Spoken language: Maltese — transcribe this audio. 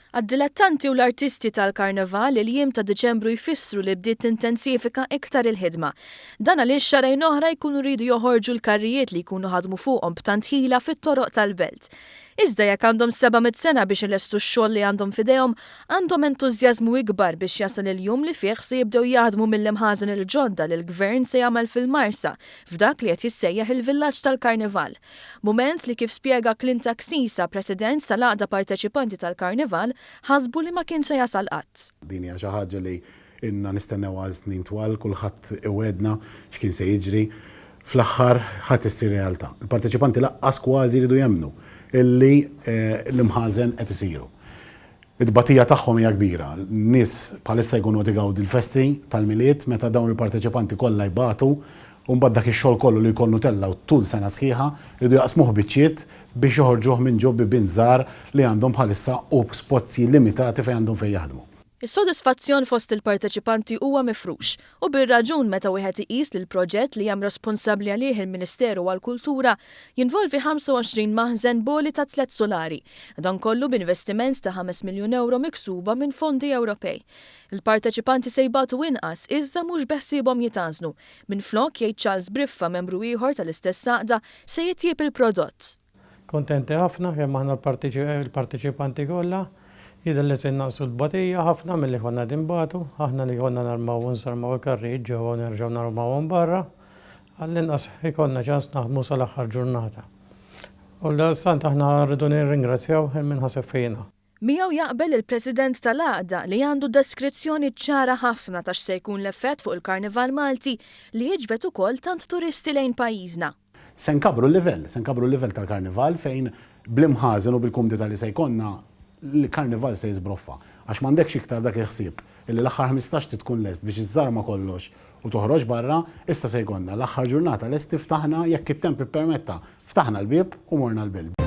Għad-dilettanti u l-artisti tal-Karneval il-jiem ta' Diċembru jfissru li bdiet intensifika iktar il-ħidma. Dan għaliex xarajn oħra jkunu rridu joħorġu l-karrijiet li jkunu ħadmu fuqhom b'tant ħila fit-toroq tal-belt. Iżda jekk għandhom 700 sena biex ilestu x-xogħol li għandhom fidejhom, għandhom entużjażmu ikbar biex jasal il-jum li fih se jibdew jaħdmu mill-imħażen il-ġodda li l-Gvern se jagħmel fil-Marsa f'dak li qed jissejjaħ il-Villaġġ tal-Karneval. Mument li kif spjega Klinta Ksisa, President tal-Għaqda Parteċipanti tal-Karneval, ħasbu li ma kien se jasal qatt. Din hija xi ħaġa li inna nistennew għal snin twal, kulħadd iwedna x'kien se jiġri, fl-aħħar ħadd issir realtà. Il-parteċipanti laqqas kważi jridu jemmnu illi l-imħażen qed isiru. Id-batija tagħhom hija kbira. Nies bħalissa jkunu qed igawdu l-festi tal-miliet meta dawn il-parteċipanti kollha jbatu u mbagħad dak ix-xogħol kollu li jkollu tella u tul sena sħiħa jridu jaqsmuh biċċiet biex joħorġuh minn ġobbi binżar li għandhom bħalissa u spozzi limitati fejn għandhom fejn jaħdmu. Is-sodisfazzjon fost il-parteċipanti huwa mifrux u bir-raġun meta wieħed iqis li l-proġett li hemm responsabbli għalih il-Ministeru għall-Kultura jinvolvi 25 maħżen boli ta' 3 solari, dan kollu b'investiment ta' 5 miljun euro miksuba minn fondi Ewropej. Il-parteċipanti se jbatu inqas iżda mhux beħsiebhom jitgħażlu. Minflok jgħid Charles Briffa, membru ieħor tal-istess għaqda, se jitjieb il-prodott. Kontenti ħafna kemm aħna l-parteċipanti kollha. Jidher li se naqsu l-batija ħafna milli konna dinbatu, aħna li konna narmaw u nsarmaw il-karrijiet ġewwa nerġgħu narmawhom barra, għall-inqas ikollna ċans naħdmu sal-aħħar ġurnata. U l-dastant aħna rridu nirringrazzjaw minn ħaseb fina. Miegħu jaqbel il-President tal-Għaqda li għandu deskrizzjoni ċara ħafna ta' x'se jkun l-effett fuq il-Karnival Malti li jiġbed ukoll tant turisti lejn pajjiżna. Se nkabru l-livell tal-Karnival fejn bl-imħażen u bil-kumdita li se jkollna l-Karnival se jizbroffa. Għax m'għandekx iktar dak il-ħsieb illi l-aħħar 15 tkun lest biex iżżarma kollox u toħroġ barra, issa se jkollna l-aħħar ġurnata lest ftaħna jekk it-temp ippermetta, ftaħna l-bieb u morna l-bild.